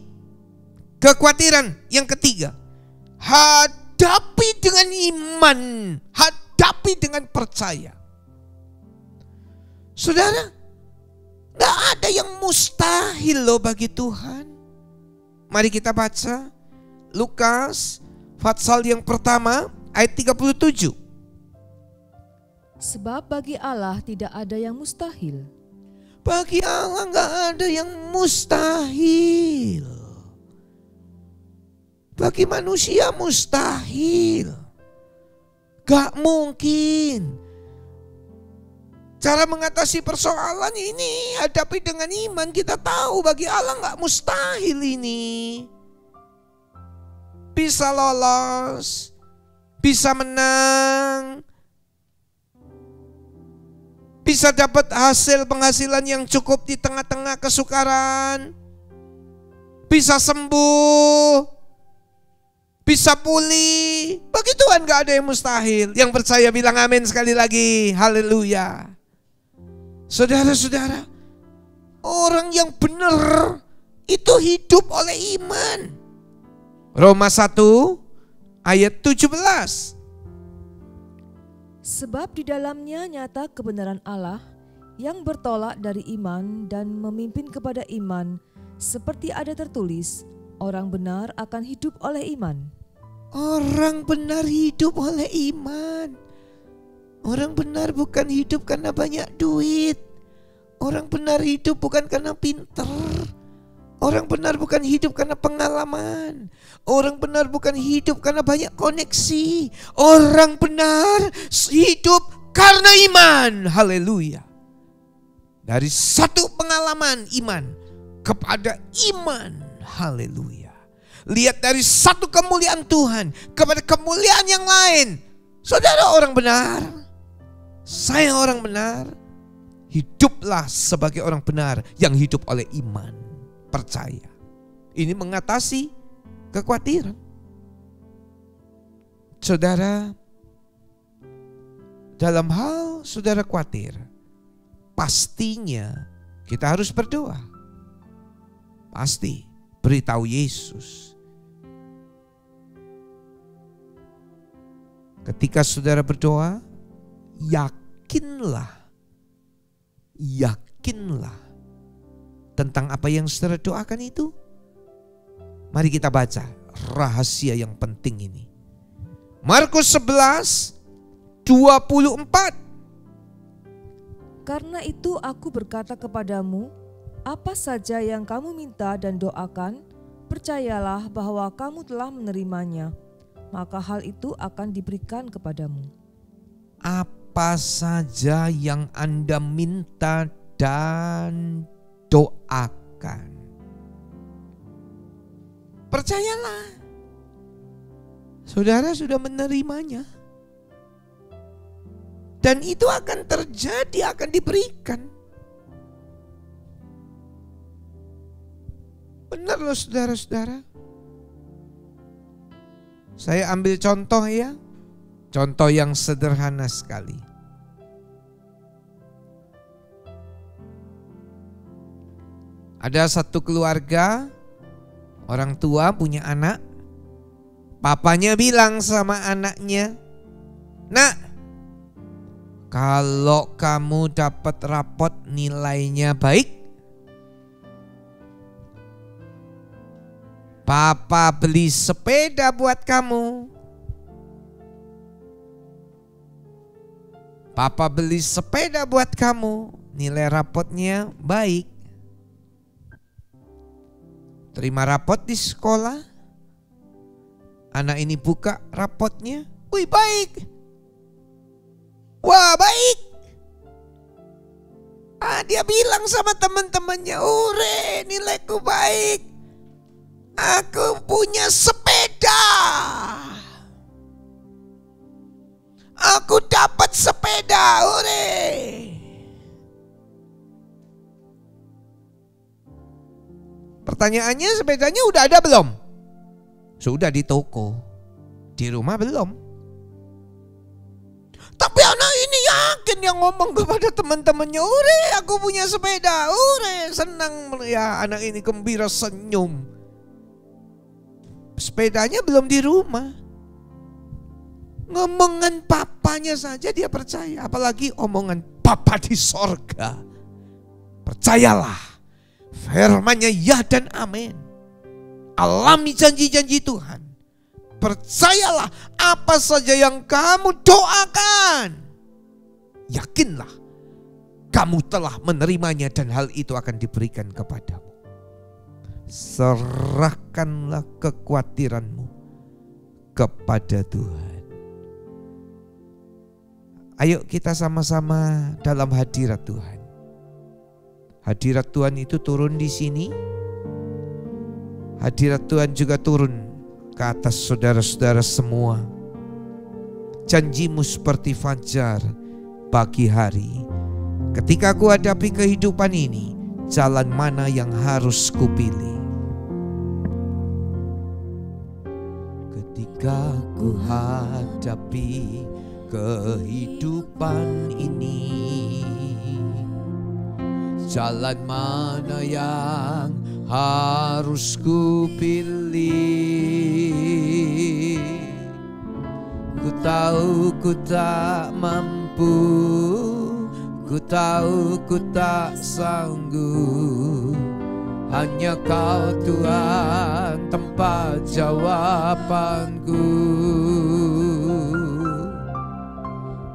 kekhawatiran yang ketiga, hadapi dengan iman, hadapi dengan percaya. Saudara, gak ada yang mustahil loh bagi Tuhan. Mari kita baca Lukas pasal yang pertama ayat 37. Sebab bagi Allah tidak ada yang mustahil. Bagi Allah gak ada yang mustahil. Bagi manusia mustahil. Gak mungkin. Cara mengatasi persoalan ini hadapi dengan iman. Kita tahu bagi Allah gak mustahil ini. Bisa lolos, bisa menang, bisa dapat penghasilan yang cukup di tengah-tengah kesukaran, bisa sembuh, bisa pulih. Bagi Tuhan gak ada yang mustahil. Yang percaya bilang amin sekali lagi. Haleluya. Saudara-saudara, orang yang benar itu hidup oleh iman. Roma 1 ayat 17. Sebab di dalamnya nyata kebenaran Allah yang bertolak dari iman dan memimpin kepada iman, seperti ada tertulis, orang benar akan hidup oleh iman. Orang benar hidup oleh iman. Orang benar bukan hidup karena banyak duit. Orang benar hidup bukan karena pinter. Orang benar bukan hidup karena pengalaman. Orang benar bukan hidup karena banyak koneksi. Orang benar hidup karena iman. Haleluya. Dari satu pengalaman iman kepada iman. Haleluya. Lihat dari satu kemuliaan Tuhan kepada kemuliaan yang lain. Saudara orang benar. Saya orang benar. Hiduplah sebagai orang benar yang hidup oleh iman. Percaya. Ini mengatasi kekhawatiran. Saudara, dalam hal saudara khawatir, pastinya kita harus berdoa. Pasti beritahu Yesus. Ketika saudara berdoa, yakinlah tentang apa yang saudara doakan itu. Mari kita baca rahasia yang penting ini. Markus 11:24. Karena itu aku berkata kepadamu, apa saja yang kamu minta dan doakan, percayalah bahwa kamu telah menerimanya, maka hal itu akan diberikan kepadamu. Apa saja yang Anda minta dan doakan, percayalah, saudara sudah menerimanya. Dan itu akan terjadi, akan diberikan. Benar loh saudara-saudara. Saya ambil contoh ya. Contoh yang sederhana sekali. Ada satu keluarga, orang tua punya anak. Papanya bilang sama anaknya, "Nak, kalau kamu dapat rapot nilainya baik, Papa beli sepeda buat kamu. Papa beli sepeda buat kamu, nilai rapotnya baik." Terima rapot di sekolah. Anak ini buka rapotnya. Wih, baik. Wah, baik. Dia bilang sama teman-temannya, "Ure, nilaiku baik. Aku punya sepeda. Aku dapat sepeda, ure." Pertanyaannya, sepedanya udah ada belum? Sudah di toko. Di rumah belum. Tapi anak ini yakin, yang ngomong kepada teman-temannya, "Ure, aku punya sepeda." Ure, senang ya, anak ini gembira senyum. Sepedanya belum di rumah. Ngomongan papanya saja dia percaya, apalagi omongan Papa di sorga. Percayalah, firman-Nya ya dan amin. Alami janji-janji Tuhan. Percayalah, apa saja yang kamu doakan, yakinlah kamu telah menerimanya dan hal itu akan diberikan kepadamu. Serahkanlah kekhawatiranmu kepada Tuhan. Ayo kita sama-sama dalam hadirat Tuhan. Hadirat Tuhan itu turun di sini. Hadirat Tuhan juga turun ke atas saudara-saudara semua. Janjimu seperti fajar pagi hari. Ketika ku hadapi kehidupan ini, jalan mana yang harus kupilih? Ketika ku hadapi kehidupan ini, jalan mana yang harus kupilih? Ku tahu ku tak mampu, ku tahu ku tak sanggup. Hanya Kau Tuhan tempat jawabanku.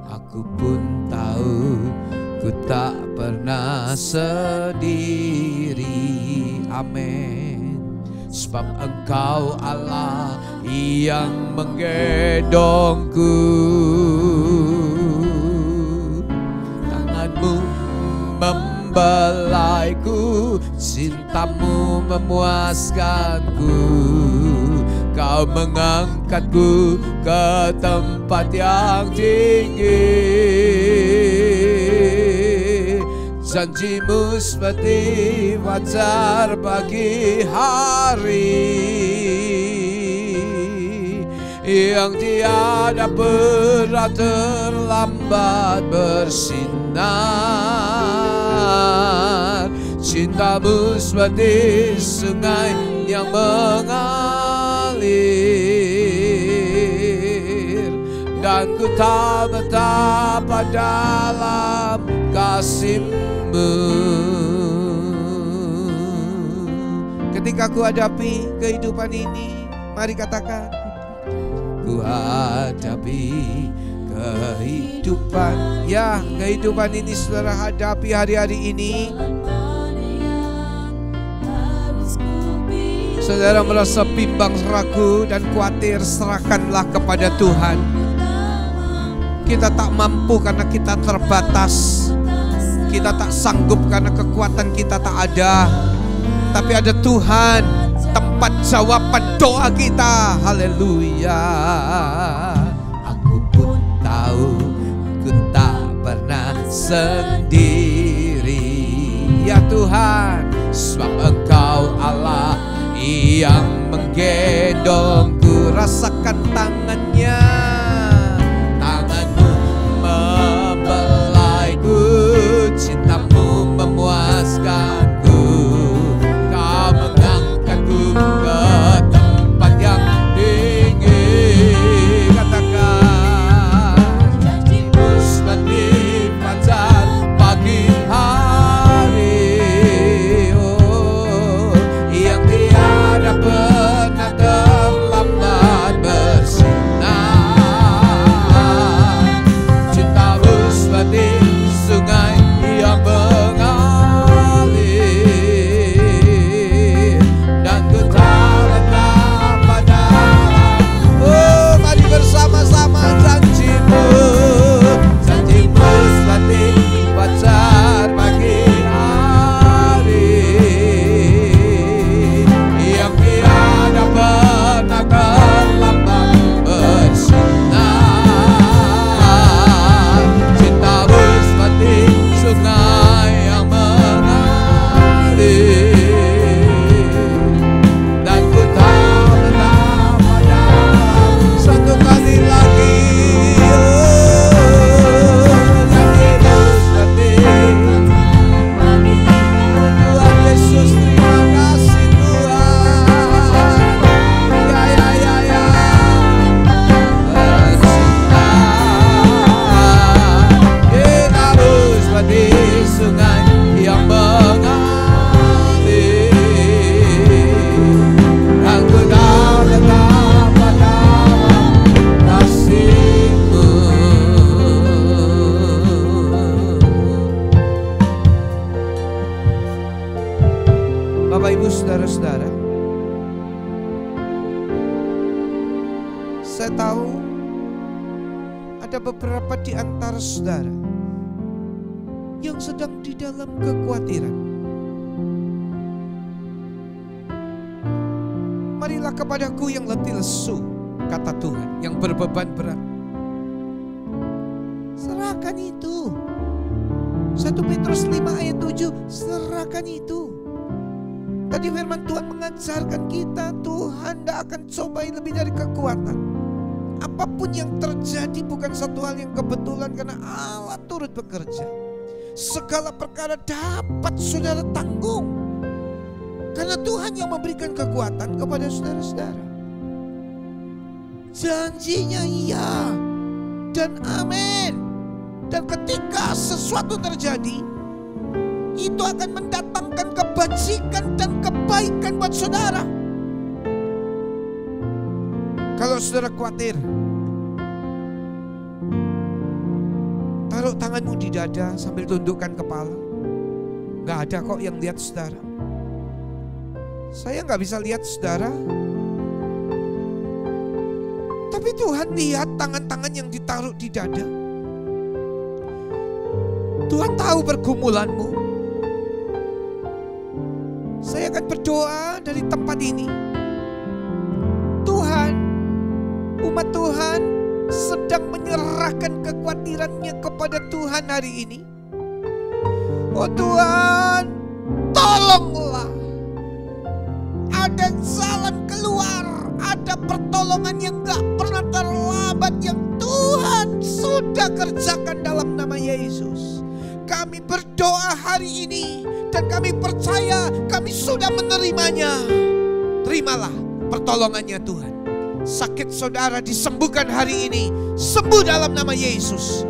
Aku pun tahu ku tak pernah sendiri. Amin. Sebab Engkau Allah yang menggendongku, tanganmu membelaiku, cintamu memuaskanku. Kau mengangkatku ke tempat yang tinggi. Janjimu seperti fajar pagi hari, yang tiada pernah terlambat bersinar. Cintamu seperti sungai yang mengalir, dan ku tak betapa dalam kasih-Mu. Ketika ku hadapi kehidupan ini, mari katakan, ku hadapi kehidupan. Ya, kehidupan ini saudara hadapi hari-hari ini. Saudara merasa bimbang, ragu dan khawatir, serahkanlah kepada Tuhan. Kita tak mampu karena kita terbatas. Kita tak sanggup karena kekuatan kita tak ada. Tapi ada Tuhan, tempat jawaban doa kita. Haleluya. Aku pun tahu ku tak pernah sendiri, ya Tuhan. Sebab Engkau Allah yang menggendongku. Rasakan tangannya, tanganmu membelaiku, cintamu memuaskanku. Kau mengangkatku ke tempat yang tinggi. Katakan, janjimu seperti fajar pagi hari, oh, yang tiada pernah terlambat bersinar. Cintamu seperti sungai yang mengalir, dan ku tak betapa dalam. Oh, mari bersama-sama. Janjimu, janjimu seperti fajar pagi hari, yang tiada pernah terlambat bersinar. Cintamu seperti sungai yang mengalir, dan ku tak betapa dalam. Satu kali lagi, janjimu seperti Tuhan Yesus. Terima kasih Tuhan. Ya. Cintamu seperti sungai yang mengalir, dan ku tak betapa dalam kasih-Mu. Bapak Ibu saudara-saudara, saya tahu ada beberapa di antara saudara yang sedang di dalam kekhawatiran. Marilah kepadaku yang letih lesu, kata Tuhan, yang berbeban berat. Serahkan itu. 1 Petrus 5 ayat 7, serahkan itu. Tadi firman Tuhan mengajarkan kita, Tuhan tidak akan cobai lebih dari kekuatan. Apapun yang terjadi bukan satu hal yang kebetulan, karena Allah turut bekerja. Segala perkara dapat saudara tanggung, karena Tuhan yang memberikan kekuatan kepada saudara-saudara. Janjinya iya dan amin. Dan ketika sesuatu terjadi, itu akan mendatangkan kebajikan dan kebaikan buat saudara. Kalau saudara khawatir, Taruh tanganmu di dada sambil tundukkan kepala. Gak ada kok yang lihat saudara. Saya gak bisa lihat saudara. Tapi Tuhan lihat tangan-tangan yang ditaruh di dada. Tuhan tahu pergumulanmu. Saya akan berdoa dari tempat ini. Tuhan, umat Tuhan sedang menyerahkan kekhawatirannya kepada Tuhan hari ini. Oh Tuhan, tolonglah. Ada jalan keluar, ada pertolongan yang gak pernah terlambat yang Tuhan sudah kerjakan dalam nama Yesus. Kami berdoa hari ini dan kami percaya kami sudah menerimanya. Terimalah pertolongannya Tuhan. Sakit saudara disembuhkan hari ini, sembuh dalam nama Yesus.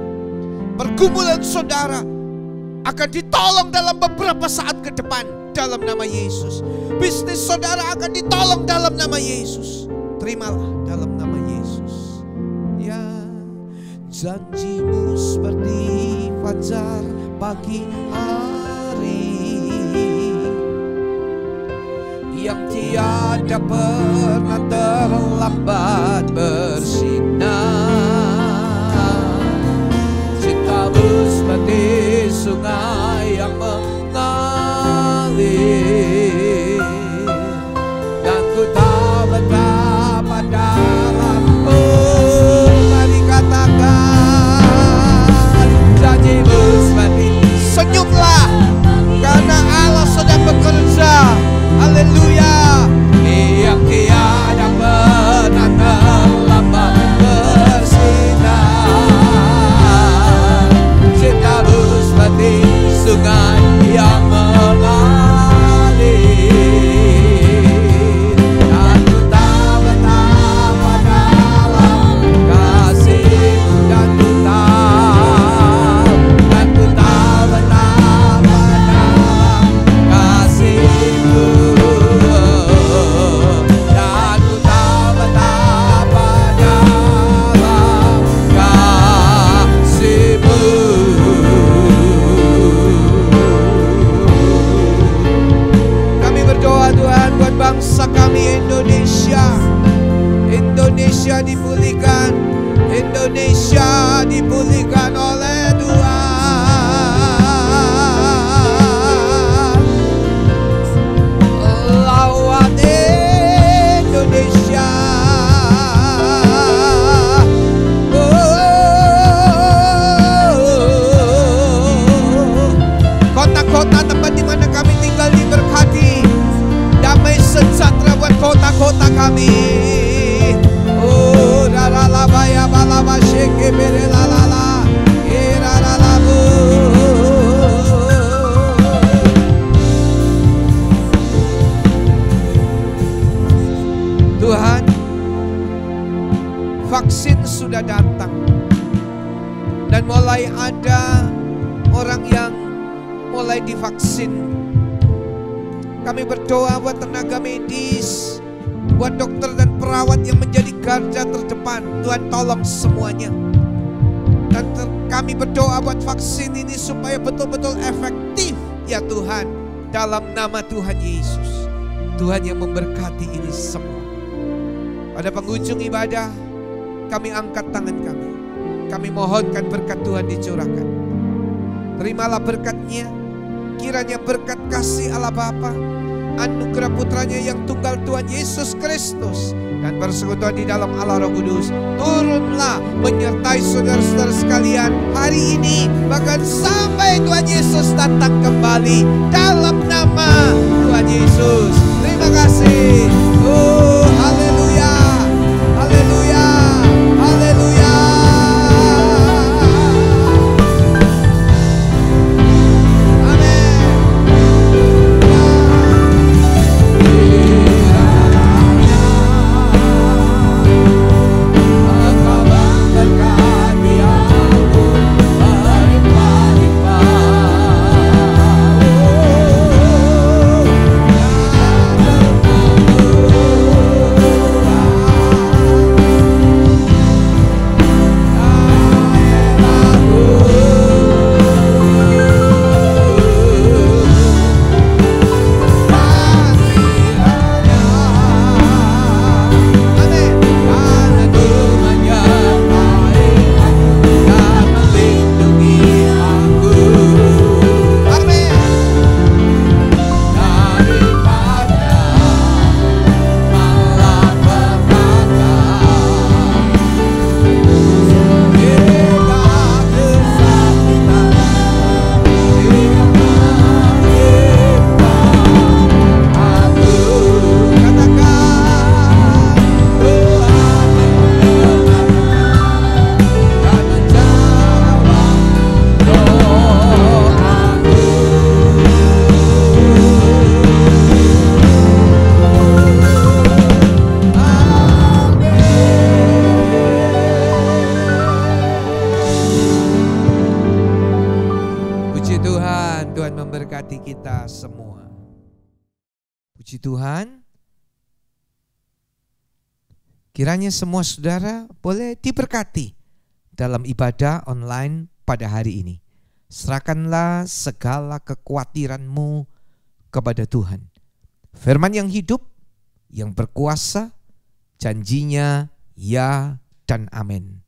Pergumulan saudara akan ditolong dalam beberapa saat ke depan dalam nama Yesus. Bisnis saudara akan ditolong dalam nama Yesus. Terimalah dalam nama Yesus. Ya, janjimu seperti fajar pagi hari yang tiada pernah terlambat bersinar. Cintamu seperti sungai yang mengalir, dan ku tahu betapa dalam. Oh, mari katakan janjimu seperti. Senyumlah karena Allah sedang bekerja. Haleluya. Yang tiada pernah terlambat bersinar. Cintamu seperti sungai yang mengalir, dan ku tahu betapa dalam kasih-Mu, dan ku tahu betapa dalam kasih-Mu, dan ku tahu betapa dalam kasih-Mu. Kami berdoa Tuhan buat bangsa kami Indonesia. Indonesia dipulihkan, Indonesia dipulihkan oleh Tuhan. Lawan Indonesia. Kota-kota tempat di mana kami tinggal diberkati. Damai sejahtera buat kota-kota kami. Oh, raralabaya balaba sheke berelalala, iraralabu. Tuhan, vaksin sudah datang dan mulai ada orang yang mulai divaksin. Kami berdoa buat tenaga medis, buat dokter dan perawat yang menjadi garda terdepan. Tuhan tolong semuanya. Dan kami berdoa buat vaksin ini supaya betul-betul efektif ya Tuhan. Dalam nama Tuhan Yesus. Tuhan yang memberkati ini semua. Pada penghujung ibadah, kami angkat tangan kami. Kami mohonkan berkat Tuhan dicurahkan. Terimalah berkat-Nya. Kiranya berkat kasih Allah Bapa, anugerah putranya yang tunggal Tuhan Yesus Kristus, dan persekutuan di dalam Allah Roh Kudus turunlah menyertai saudara-saudara sekalian hari ini, bahkan sampai Tuhan Yesus datang kembali dalam nama Tuhan Yesus. Terima kasih. Oh, haleluya, haleluya, haleluya. Oh memberkati kita semua. Puji Tuhan. Kiranya semua saudara boleh diberkati dalam ibadah online pada hari ini. Serahkanlah segala kekhawatiranmu kepada Tuhan. Firman yang hidup, yang berkuasa, janjinya ya dan amin.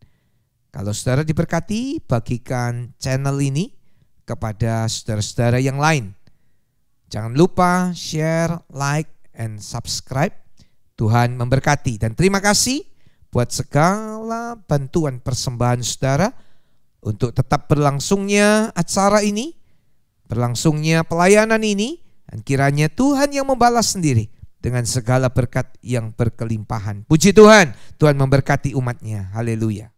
Kalau saudara diberkati, bagikan channel ini kepada saudara-saudara yang lain. Jangan lupa share, like, and subscribe. Tuhan memberkati dan terima kasih buat segala bantuan persembahan saudara untuk tetap berlangsungnya acara ini, berlangsungnya pelayanan ini, dan kiranya Tuhan yang membalas sendiri dengan segala berkat yang berkelimpahan. Puji Tuhan, Tuhan memberkati umatnya. Haleluya.